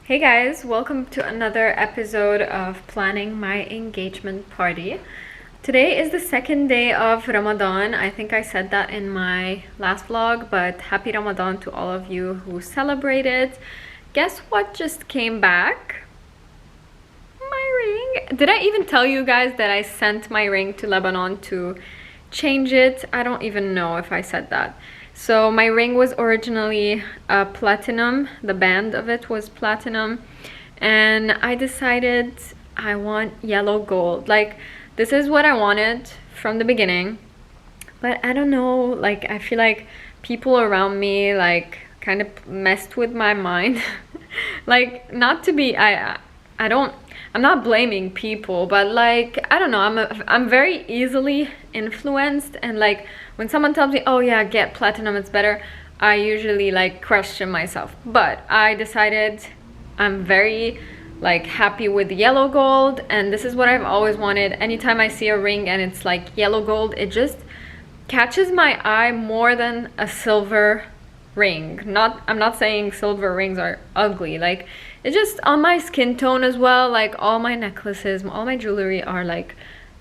Hey guys, welcome to another episode of planning my engagement party. Today is the second day of Ramadan. I think I said that in my last vlog, but happy Ramadan to all of you who celebrated. Guess what just came back? My ring. Did I even tell you guys that I sent my ring to Lebanon to change it? I don't even know if I said that. So my ring was originally platinum. The band of it was platinum, and I decided I want yellow gold. Like, this is what I wanted from the beginning, but I don't know, like, I feel like people around me like kind of messed with my mind. Like, not to be, I'm not blaming people, but like, I don't know, I'm very easily influenced, and like when someone tells me, oh yeah, get platinum, it's better, I usually like question myself. But I decided I'm very like happy with yellow gold, and this is what I've always wanted. Anytime I see a ring and it's like yellow gold, it just catches my eye more than a silver ring. I'm not saying silver rings are ugly, like it's just on my skin tone as well. Like all my necklaces, all my jewelry are like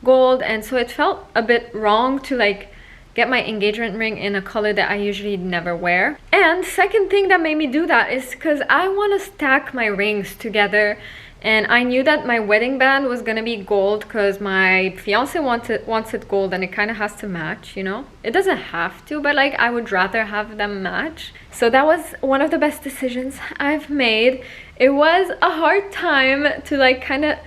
gold, and so it felt a bit wrong to like get my engagement ring in a color that I usually never wear. And second thing that made me do that is because I want to stack my rings together, and I knew that my wedding band was gonna be gold because my fiance wants it gold, and it kind of has to match, you know. It doesn't have to, but like I would rather have them match. So that was one of the best decisions I've made. It was a hard time to like kind of,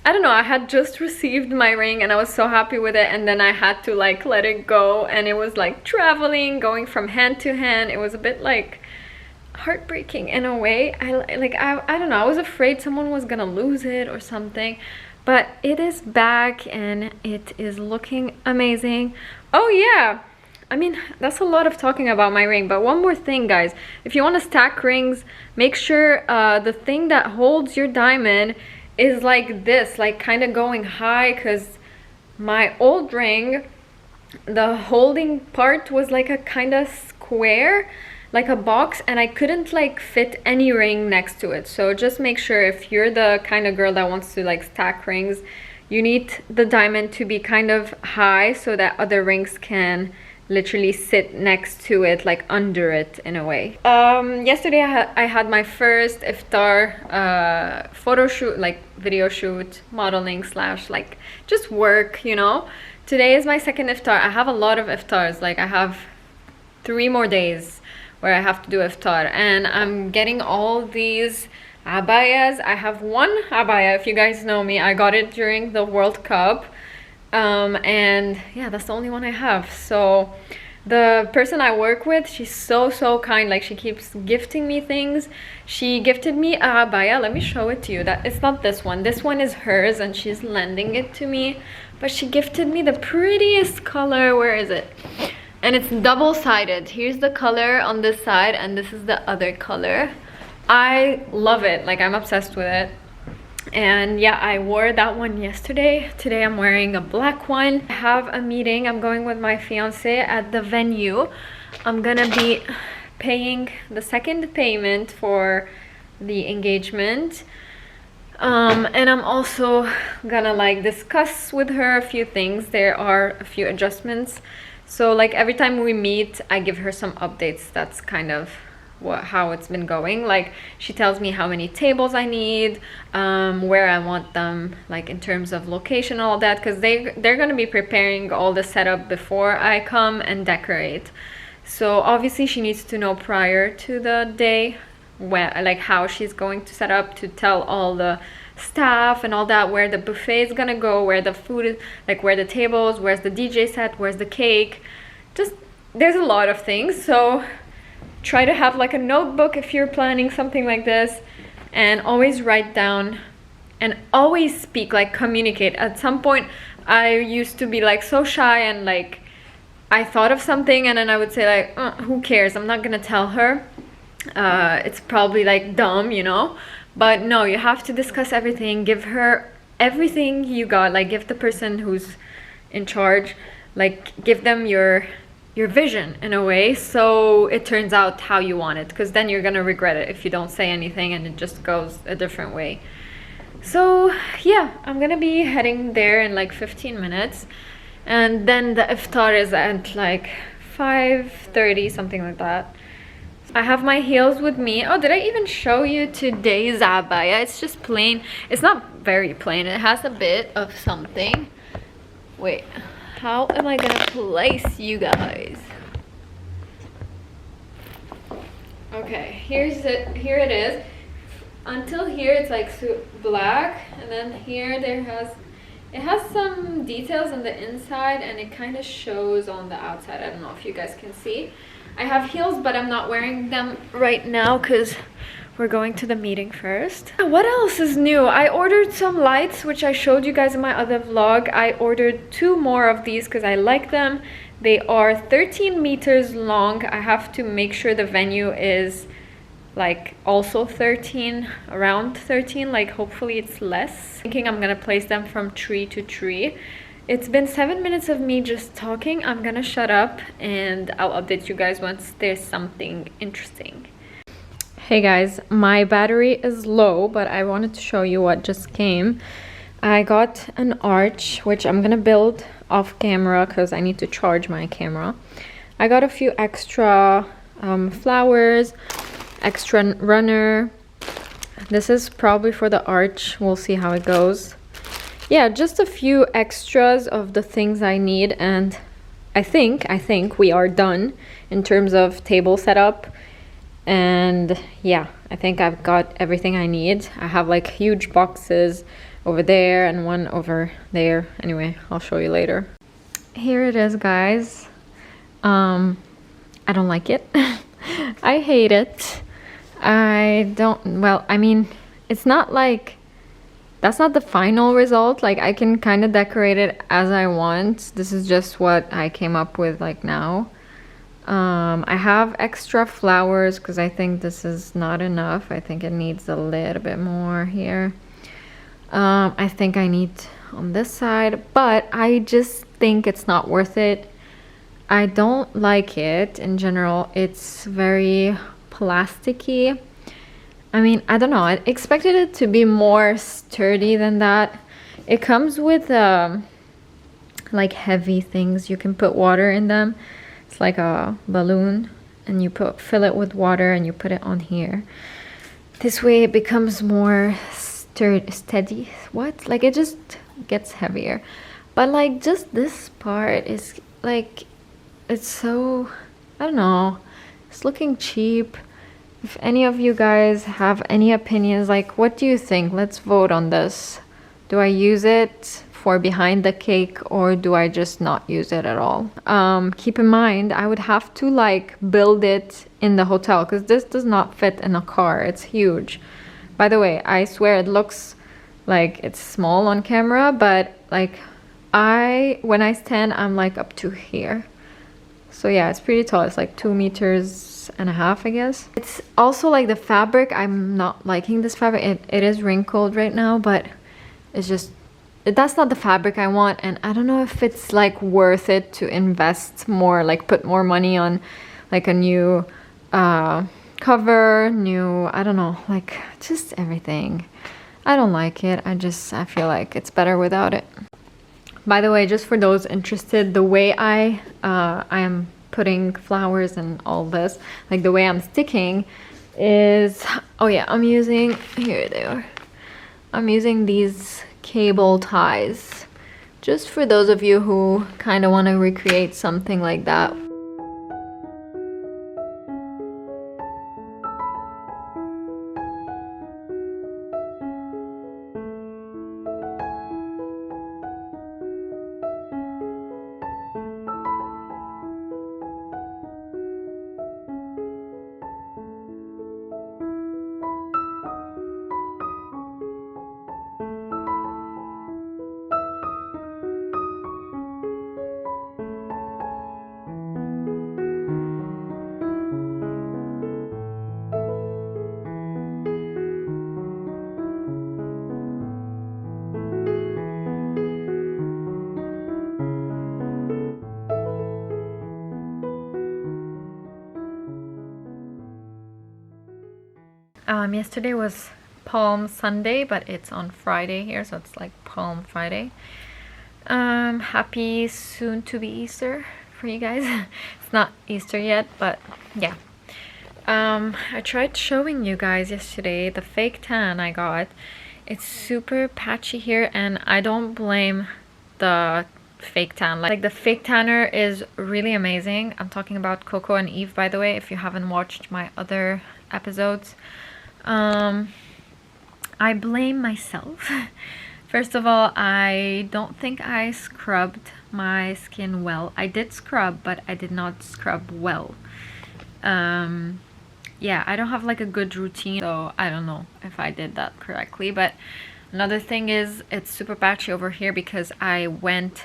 I don't know, I had just received my ring and I was so happy with it, and then I had to like let it go, and it was like traveling, going from hand to hand. It was a bit like heartbreaking in a way. I don't know, I was afraid someone was gonna lose it or something, but it is back and it is looking amazing. Oh yeah, I mean, that's a lot of talking about my ring, but one more thing, guys. If you want to stack rings, make sure the thing that holds your diamond is like this, like kind of going high, because my old ring, the holding part was like a kind of square, like a box, and I couldn't like fit any ring next to it. So just make sure, if you're the kind of girl that wants to like stack rings, you need the diamond to be kind of high so that other rings can literally sit next to it, like under it in a way. Yesterday I had my first iftar photo shoot, like video shoot, modeling slash like just work, you know. Today is my second iftar. I have a lot of iftars, like I have 3 more days where I have to do iftar, and I'm getting all these abayas. I have one abaya, if you guys know me, I got it during the World Cup, and yeah, that's the only one I have. So the person I work with, she's so kind, like she keeps gifting me things. She gifted me a abaya. Let me show it to you. That it's not this one, this one is hers and she's lending it to me, but she gifted me the prettiest color. Where is it? And it's double-sided. Here's the color on this side, and this is the other color. I love it, like I'm obsessed with it. And yeah, I wore that one yesterday. Today I'm wearing a black one. I have a meeting. I'm going with my fiance at the venue. I'm gonna be paying the second payment for the engagement. And I'm also gonna like discuss with her a few things. There are a few adjustments. So like every time we meet, I give her some updates. That's kind of how it's been going. Like she tells me how many tables I need, where I want them, like in terms of location and all that, because they're going to be preparing all the setup before I come and decorate. So obviously she needs to know prior to the day where, like, how she's going to set up, to tell all the staff and all that where the buffet is gonna go, where the food is, like where the tables, where's the DJ set, where's the cake. Just, there's a lot of things. So try to have like a notebook if you're planning something like this, and always write down and always speak, like communicate. At some point I used to be like so shy, and like I thought of something and then I would say like, who cares, I'm not gonna tell her, it's probably like dumb, you know. But no, you have to discuss everything, give her everything you got, like give the person who's in charge, like give them your your vision in a way, so it turns out how you want it, because then you're gonna regret it if you don't say anything and it just goes a different way. So yeah, I'm gonna be heading there in like 15 minutes, and then the iftar is at like 5:30, something like that. I have my heels with me. Oh, did I even show you today's abaya? It's just plain. It's not very plain. It has a bit of something. Wait, how am I gonna place you guys? Okay, here it is. Until here it's like black, and then here it has some details on the inside, and it kind of shows on the outside. I don't know if you guys can see. I have heels, but I'm not wearing them right now because we're going to the meeting first. What else is new? I ordered some lights, which I showed you guys in my other vlog. I ordered 2 more of these because I like them. They are 13 meters long. I have to make sure the venue is like also 13, around 13, like hopefully it's less. Thinking I'm gonna place them from tree to tree. It's been 7 minutes of me just talking. I'm gonna shut up and I'll update you guys once there's something interesting. Hey guys, my battery is low, but I wanted to show you what just came. I got an arch, which I'm gonna build off camera because I need to charge my camera. I got a few extra flowers, extra runner. This is probably for the arch. We'll see how it goes. Yeah, just a few extras of the things I need, and I think we are done in terms of table setup. And yeah, I think I've got everything I need. I have like huge boxes over there and one over there. Anyway, I'll show you later. Here it is, guys. I don't like it. I hate it. Well, I mean, it's not like, that's not the final result. Like, I can kind of decorate it as I want. This is just what I came up with like now. I have extra flowers because I think this is not enough. I think it needs a little bit more here. I think I need on this side, but I just think it's not worth it. I don't like it in general. It's very plasticky. I mean, I don't know. I expected it to be more sturdy than that. It comes with like heavy things. You can put water in them. It's like a balloon, and you fill it with water and you put it on here. This way it becomes more steady. What? Like, it just gets heavier. But like, just this part is like, it's so, I don't know. It's looking cheap. If any of you guys have any opinions, like, what do you think? Let's vote on this. Do I use it for behind the cake, or do I just not use it at all? Keep in mind, I would have to like build it in the hotel because this does not fit in a car. It's huge. By the way, I swear it looks like it's small on camera, but like when I stand, I'm like up to here. So yeah, it's pretty tall. It's like 2.5 meters, I guess. It's also like the fabric. I'm not liking this fabric. It is wrinkled right now, but it's just, that's not the fabric I want. And I don't know if it's like worth it to invest more, like put more money on like a new cover, I don't know, like just everything. I don't like it. I feel like it's better without it. By the way, just for those interested, the way I am putting flowers and all this, like the way I'm sticking is, oh yeah, I'm using, here they are. I'm using these cable ties, just for those of you who kind of want to recreate something like that. Yesterday was Palm Sunday, but it's on Friday here, so it's like Palm Friday. Happy soon to be Easter for you guys. It's not Easter yet, but yeah. I tried showing you guys yesterday the fake tan I got. It's super patchy here, and I don't blame the fake tan. Like the fake tanner is really amazing. I'm talking about Coco and Eve, by the way, if you haven't watched my other episodes. I blame myself. First of all, I don't think I scrubbed my skin well. I did scrub, but I did not scrub well. Yeah, I don't have like a good routine, so I don't know if I did that correctly. But another thing is it's super patchy over here because I went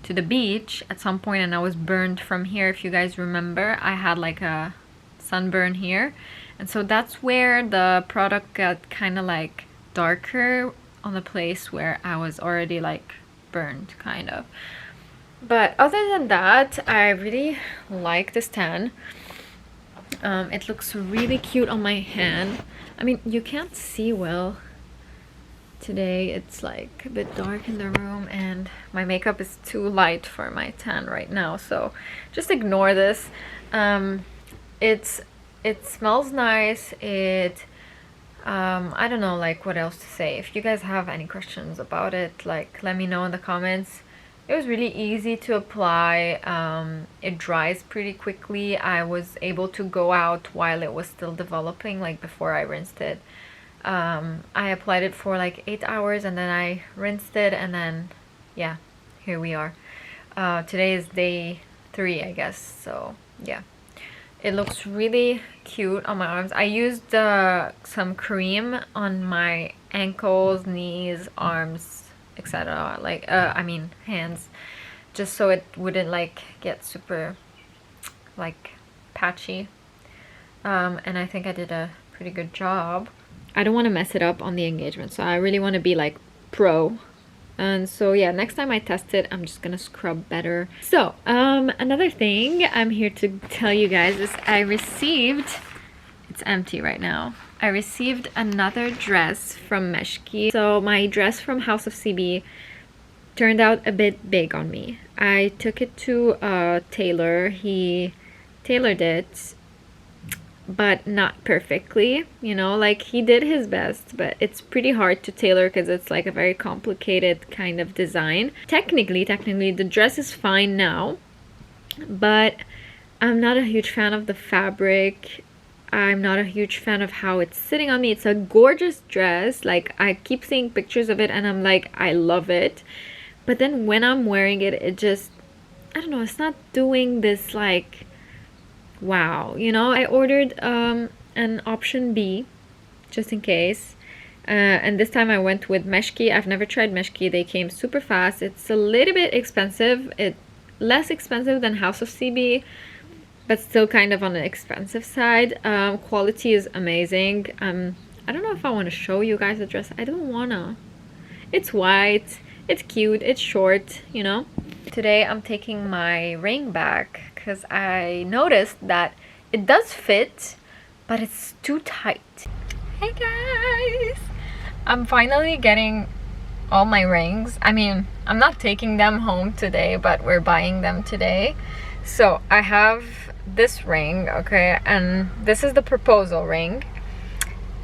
to the beach at some point and I was burned from here. If you guys remember, I had like a sunburn here, and so that's where the product got kind of like darker on the place where I was already like burned, kind of. But other than that, I really like this tan. It looks really cute on my hand. I mean, you can't see well today. It's like a bit dark in the room and my makeup is too light for my tan right now, so just ignore this. It smells nice. I don't know like what else to say. If you guys have any questions about it, like let me know in the comments. It was really easy to apply. It dries pretty quickly. I was able to go out while it was still developing, like before I rinsed it. I applied it for like 8 hours and then I rinsed it, and then yeah, here we are. Today is day 3, I guess, so yeah. It looks really cute on my arms. I used some cream on my ankles, knees, arms, etc. Like I mean hands, just so it wouldn't like get super like patchy. And I think I did a pretty good job. I don't want to mess it up on the engagement, so I really want to be like pro. And so yeah, next time I test it, I'm just gonna scrub better. So another thing I'm here to tell you guys is I received, it's empty right now, I received another dress from Meshki. So my dress from House of CB turned out a bit big on me. I took it to a tailor. He tailored it, but not perfectly, you know, like he did his best, but it's pretty hard to tailor because it's like a very complicated kind of design. Technically the dress is fine now, but I'm not a huge fan of the fabric. I'm not a huge fan of how it's sitting on me. It's a gorgeous dress. Like I keep seeing pictures of it and I'm like, I love it. But then when I'm wearing it, it just, I don't know, it's not doing this like, wow, you know. I ordered an option B just in case. And this time I went with Meshki. I've never tried Meshki. They came super fast. It's a little bit expensive. It's less expensive than House of CB, but still kind of on the expensive side. Quality is amazing. I don't know if I want to show you guys the dress. I don't wanna. It's white, it's cute, it's short, you know. Today I'm taking my ring back because I noticed that it does fit, but it's too tight. Hey guys! I'm finally getting all my rings. I mean, I'm not taking them home today, but we're buying them today. So I have this ring, okay, and this is the proposal ring,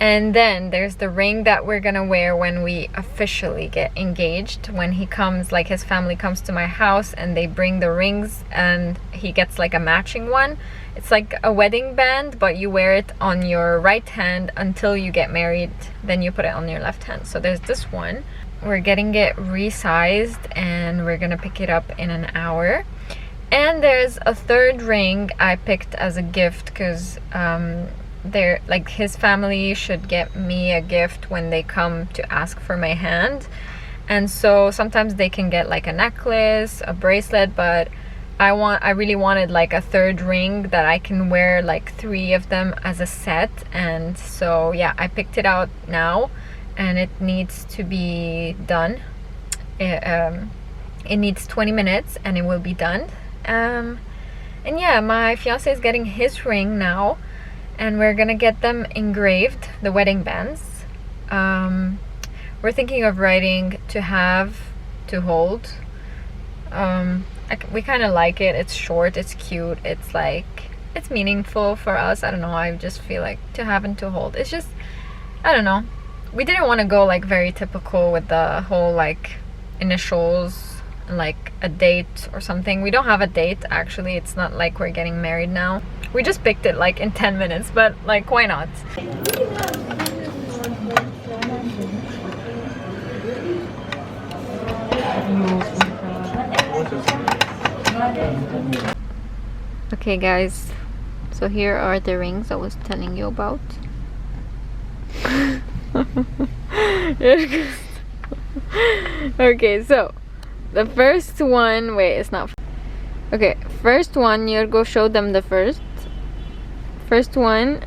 and then there's the ring that we're gonna wear when we officially get engaged, when he comes, like his family comes to my house and they bring the rings and he gets like a matching one. It's like a wedding band, but you wear it on your right hand until you get married, then you put it on your left hand. So there's this one. We're getting it resized and we're gonna pick it up in an hour. And there's a third ring I picked as a gift because they're like, his family should get me a gift when they come to ask for my hand. And so sometimes they can get like a necklace, a bracelet, but I really wanted like a third ring that I can wear like 3 of them as a set. And so yeah, I picked it out now and it needs to be done. It needs 20 minutes and it will be done. And yeah, my fiance is getting his ring now, and we're gonna get them engraved, the wedding bands. We're thinking of writing "to have, to hold." We kind of like it. It's short, it's cute, it's like, it's meaningful for us. I don't know, I just feel like "to have" and "to hold." It's just, I don't know. We didn't want to go like very typical with the whole like initials and like a date or something. We don't have a date actually. It's not like we're getting married now. We just picked it like in 10 minutes, but like why not? Okay guys, so here are the rings I was telling you about. Okay, so the first one, wait, it's not okay. First one, you go show them the first one.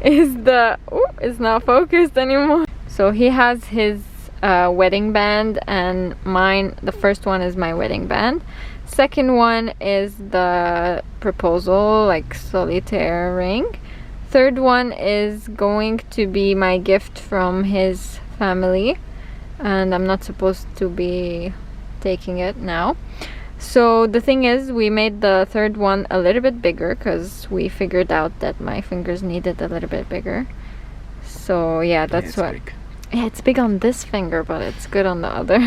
Is the, oh, it's not focused anymore. So he has his wedding band, and mine, the first one is my wedding band. Second one is the proposal, like solitaire ring. Third one is going to be my gift from his family, and I'm not supposed to be taking it now. So the thing is, we made the third one a little bit bigger because we figured out that my fingers needed a little bit bigger. So yeah, that's what. Big. Yeah, it's big on this finger, but it's good on the other.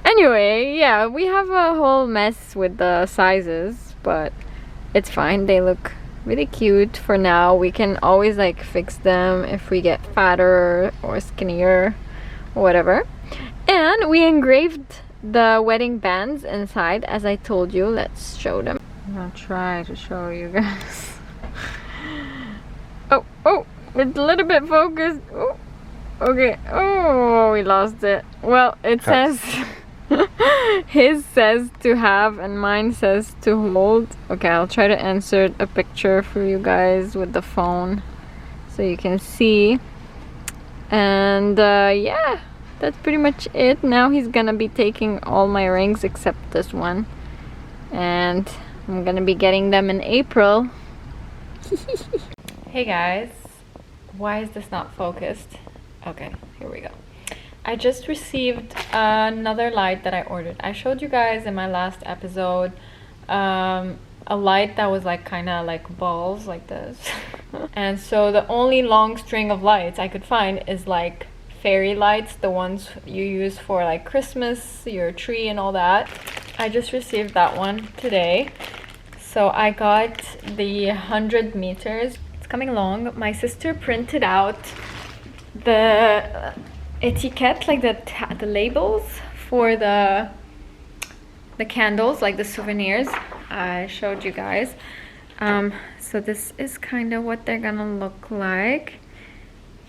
Anyway, yeah, we have a whole mess with the sizes, but it's fine. They look really cute for now. We can always like fix them if we get fatter or skinnier or whatever. And we engraved the wedding bands inside, as I told you. Let's show them. I'll try to show you guys. Oh, it's a little bit focused. Oh, okay. Oh, we lost it. Well, it says his says "to have" and mine says "to hold." Okay, I'll try to insert a picture for you guys with the phone so you can see. And yeah, that's pretty much it. Now he's gonna be taking all my rings except this one, and I'm gonna be getting them in April. Hey guys, why is this not focused? Okay, here we go. I just received another light that I ordered. I showed you guys in my last episode a light that was like kind of like balls like this. And so the only long string of lights I could find is like fairy lights, the ones you use for like Christmas, your tree and all that. I just received that one today. So I got the 100 meters. It's coming along. My sister printed out the etiquette, like the labels for the candles, like the souvenirs I showed you guys. So this is kind of what they're gonna look like.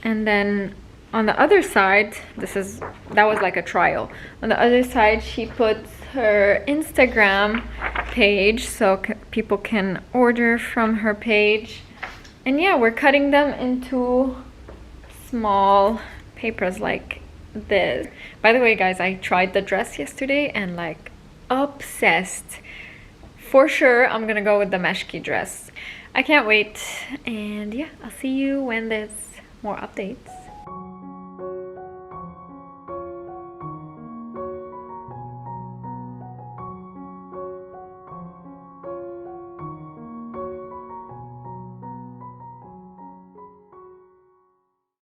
And then on the other side, that was like a trial. On the other side, she puts her Instagram page so people can order from her page. And yeah, we're cutting them into small papers like this. By the way guys, I tried the dress yesterday and like obsessed. For sure I'm gonna go with the Meshki dress. I can't wait. And yeah, I'll see you when there's more updates.